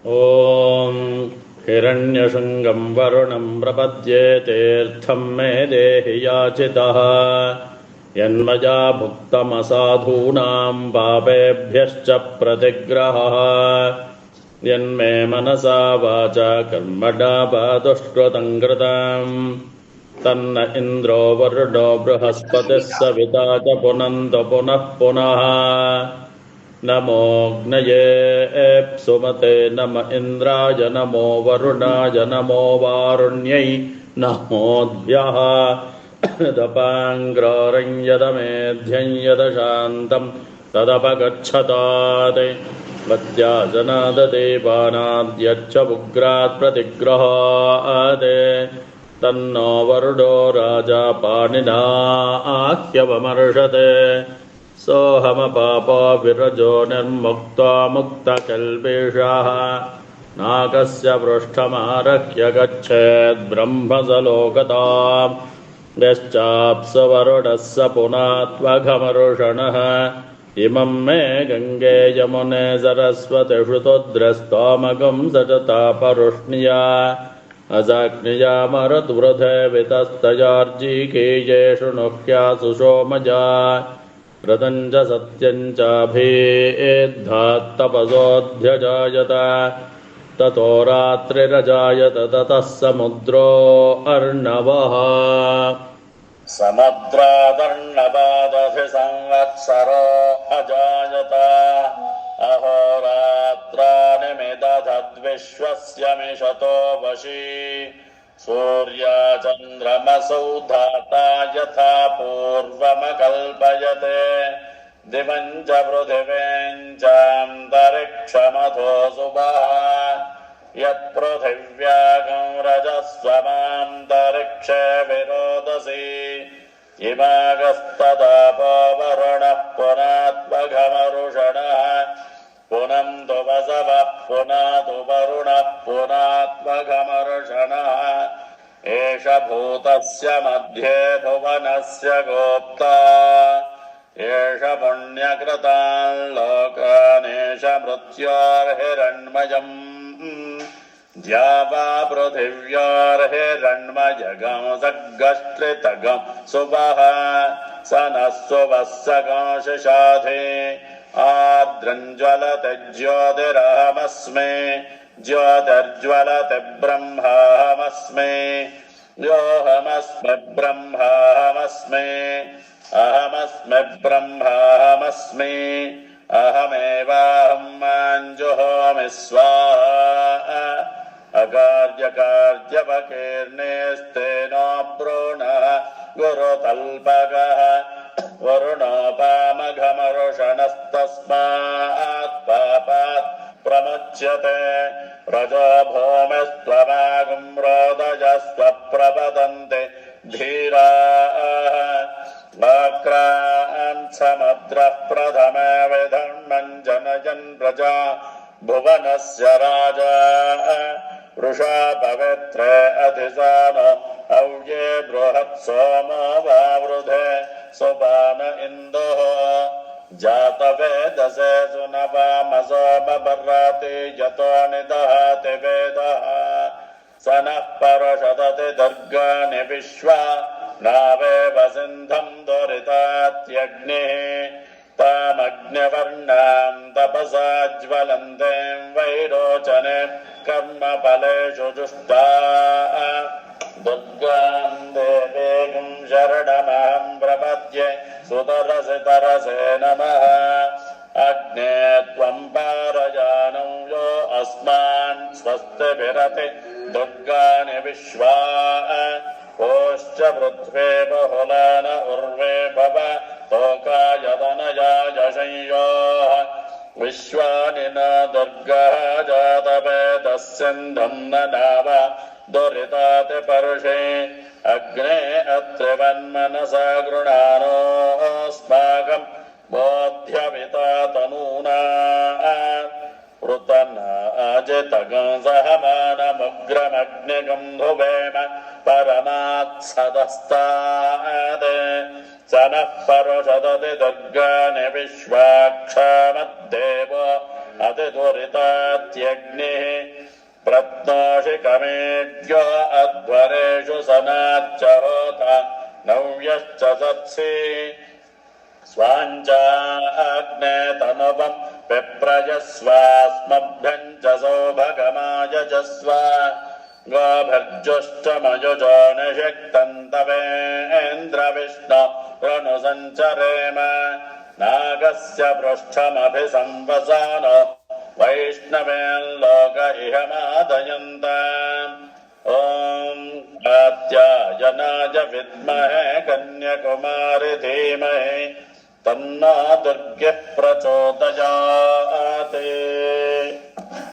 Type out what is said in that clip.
ಓಂ ಹಿರಣ್ಯಶೃಂಗಂ ವರುಣಂ ಪ್ರಪದ್ಯೆ ತೀರ್ಥಂ ಮೇ ದೇಹಿ ಯಾಚಿತಃ ಯನ್ಮಜಾ ಭುಕ್ತಮಸಾಧೂನಾಂ ಪಾಪೇಭ್ಯಶ್ಚ ಪ್ರತಿಗ್ರಹಃ ಯನ್ಮೇ ಮನಸಾ ವಾಚಾ ಕರ್ಮಣಾ ದುಷ್ಕೃತಂ ಕೃತಂ ತನ್ನ ಇಂದ್ರೋ ವರುಣೋ ಬೃಹಸ್ಪತಿಃ ಸವಿತಾ ಚ ಪುನಂತ ಪುನಃ ಪುನಃ ನಮೋಗ್ನಯೇ ಸುಮತೆ ನಮ ಇಂದ್ರಾಯ ನಮೋ ವರುಣಾಯ ನಮೋ ವಾರುಣ್ಯೈ ನಮೋದ್ಭ್ಯಃ ದಪಾಂಗ್ರೌರಂ ಯದಮೇಧ್ಯಂ ಯದಶಾಂತಂ ತದಪಗಚ್ಚತಾತ್ ಮಧ್ಯಾಜನಾದದೇವಾನಾದ್ಯಚ್ಚ ಉಗ್ರಾತ್ ಪ್ರತಿಗ್ರಹಾತ್ ತನ್ನೋ ವರುಣೋ ರಾಜಾ ಪಾಣಿನಾ ಆಹ್ಯವಮರ್ಷತೆ ಸೋಹಮಪಾಪೋ ವಿರಜೋ ನಿರ್ಮುಕ್ತೋ ಮುಕ್ತಕಲ್ಪೇಶಃ ನಾಕಸ್ಯ ಪೃಷ್ಠಮಾರಹ್ಯ ಗಚ್ಚೇದ್ ಬ್ರಹ್ಮಸಲೋಕತಾಂ ಯಶ್ಚಾಪ್ಸ ವರುಣಃ ಸ ಪುನಾತ್ವಘಮರುಷಣಃ ಇಮಂ ಮೇ ಗಂಗೆ ಯಮುನೆ ಸರಸ್ವತಿ ಶ್ರುತೋದ್ರಸ್ತೋಮಗಂ ಸಚತಾಪರುಷ್ಣ್ಯಾ ಅಜಾಗ್ನಿಯಾ ಮರುದ್ವೃಧೆ ವಿತಸ್ತಯಾರ್ಜಿಕೇಯೇ ಶೃಣುಹ್ಯಾಸು ಸೋಮಜಾ ರತಂಚ ಸತ್ಯಂಚಾಭೇದ್ಧಾತ್ತಪಸೋऽಧ್ಯಜಾಯತ ತತೋ ರಾತ್ರಿರಜಾಯತ ತತಃ ಸಮುದ್ರೋ ಅರ್ಣವಃ ಸಮುದ್ರಾದರ್ಣವಾದಧಿ ಸಂವತ್ಸರೋ ಅಜಾಯತ ಅಹೋರಾತ್ರಾಣಿ ಮಿದಧದ್ವಿಶ್ವಸ್ಯ ಮಿಷತೋ ವಶಿ ಸೂರ್ಯಚಂದ್ರಮಸೌ ಧಾತಾ ಯಥಾ ಪೂರ್ವಮಕಲ್ಪಯತೆ ದಿವಂ ಚ ಪೃಥಿವೀಂ ಚಾಂತರಿಕ್ಷಮಥೋ ಸುಭಃ ಯತ್ಪೃಥಿವ್ಯಾಗಂ ರಜಸ್ವಮಾಂತರಿಕ್ಷೇ ವಿರೋಧಸಿ ಇಮಾಗಸ್ತದಾಪೋ ವರುಣಃ ಪುನಾತ್ವಘಮರುಷಣಃ ಪುನಂತು ವಸವಃ ಪುನಾತು ವರುಣಃ ಪುನಾತ್ವಘಮರುಷಣಃ ಏಷ ಭೂತಸ್ಯ ಮಧ್ಯೆ ಭುವನಸ್ಯ ಗೋಪ್ತಾ ಏಷ ಪುಣ್ಯಕೃತಾನ್ ಲೋಕಾನೇಷ ಮೃತ್ಯೋರ್ಹಿರಣ್ಮಯಂ ದ್ಯಾವಾ ಪೃಥಿವ್ಯೋರ್ಹಿರಣ್ಮಯಗಂ ಸಗ್ಗಶ್ರಿತಗಂ ಸುವಃ ಸ ನಃ ಸುವಸ್ಸಕಾಶಶಾಧೆ ಆದ್ರಂಜ್ವಲತೆ ಜ್ಯೋತಿರಹಮಸ್ಮಿ ಜ್ಯೋತಿರ್ಜ್ವಲತೆ ಬ್ರಹ್ಮಾಹಮಸ್ಮಿ ಯೋಹಮಸ್ಮಿ ಬ್ರಹ್ಮಾಹಮಸ್ಮಿ ಅಹಮಸ್ಮಿ ಬ್ರಹ್ಮಾಹಮಸ್ಮಿ ಅಹಮೇವಾಹಂ ಮಾಂಜುಹೋಮಿ ಸ್ವಾಹಾ ಅಕಾರ್ಯಕಾರ್ಯವಕೀರ್ಣೇಸ್ತೇನೋ ಬ್ರೂಣಃ ಗುರುತಲ್ಪಗಃ ವರುಣೋಪಾಮಘಮರುಷಣಸ್ತಸ್ಮಾತ್ ಪಾಪಾತ್ ಪ್ರಮುಚ್ಯತೆ ರಜೋ ಭೂಮಿಸ್ತ್ವಮಾಗುಂ ರೋದಜಸ್ವ ಪ್ರಪದಂತೆ ಧೀರಾಃ ವಾಕ್ರಾನ್ ಸಮುದ್ರಃ ಪ್ರಥಮೇ ವಿಧರ್ಮಂ ಜನಯನ್ ಪ್ರಜಾ ಭುವನಸ್ಯ ರಾಜಾ ವೃಷಾ ಪವಿತ್ರೇ ಅಧಿಸಾನೋ ಅವ್ಯೇ ಬೃಹತ್ ಸೋಮೋ ವಾವೃಧೆ ಸುಪಾನ ಇಂದೋಃ ಜಾತವೇದಸೆ ಸುನವಾಮಸೋಮಬರ್ರಾತಿ ಯತೋ ನಿದಹಾತಿ ವೇದಃ ಸ ನಃ ಪರುಷದತಿ ದುರ್ಗಾನಿ ವಿಶ್ವಾ ನಾವೇವ ಸಿಂಧಂ ದುರಿತಾತ್ಯಗ್ನಿಃ ತಾಮಗ್ನಿವರ್ಣಾಂ ತಪಸಾ ಜ್ವಲಂತೀಂ ವೈರೋಚನೆ ಕರ್ಮಫಲೇಷು ಜುಷ್ಟಾ ದುರ್ಗಾಂ ದೇವೀಂ ಶರಣಮಹಂ ಪ್ರಪದ್ಯೆ ಸುತರಸೆ ತರಸೆ ನಮಃ ಅಗ್ನೇ ತ್ವಂ ಪಾರಜಾನಂ ಯೋ ಅಸ್ಮಾನ್ ಸ್ವಸ್ತಿಭಿರತಿ ದುರ್ಗಾನಿ ವಿಶ್ವಾ ಕೋಶ್ಚ ಪೃಥ್ವೇ ಬಹುಲಾನ ಉರ್ವೇ ಭವ ತೋಕಾಯತನಯಾಯ ಸಂಯೋಃ ವಿಶ್ವಾನಿ ನ ದುರ್ಗಃ ಜಾತವೇದಸ್ಸಿಂಧಂ ನ ನಾವ ದುರಿತಾತಿ ಪರುಷೇ ಅಗ್ನೇ ಅತ್ರಿವನ್ಮನಸಾ ಗೃಣಾನೋಸ್ಮಾಕಂ ಬೋಧ್ಯವಿತಾ ತನೂನಾ ಪೃತನಾಜಿತಗಂ ಸಹಮಾನಮುಗ್ರಮಗ್ನಿಗಂ ಧುವೇಮ ಪರಮಾತ್ಸದಸ್ತಾತ್ ಸ ನಃ ಪರುಷದತಿ ದುರ್ಗಾನಿ ವಿಶ್ವಾಕ್ಷಮದ್ದೇವೋ अतिदुरितात्यग्निः प्रत्नोषिकमेड्यो अध्वरेषु सनाच्च होता नव्यश्च सत्सि स्वाञ्चाग्ने तनुवम् विप्रजस्वास्मभ्यम् च सौभगमायजस्व गोभिर्जुष्टमयुजो निषिक्तम् तवेन्द्रविष्णु ऋणुसञ्चरेम नागस्य पृष्ठमभिसंवसानो वैष्णवेल्लोक इह मादयन्त ॐ कात्यायनाय विद्महे कन्याकुमारि धीमहि तन्नो दुर्गे प्रचोदयात्।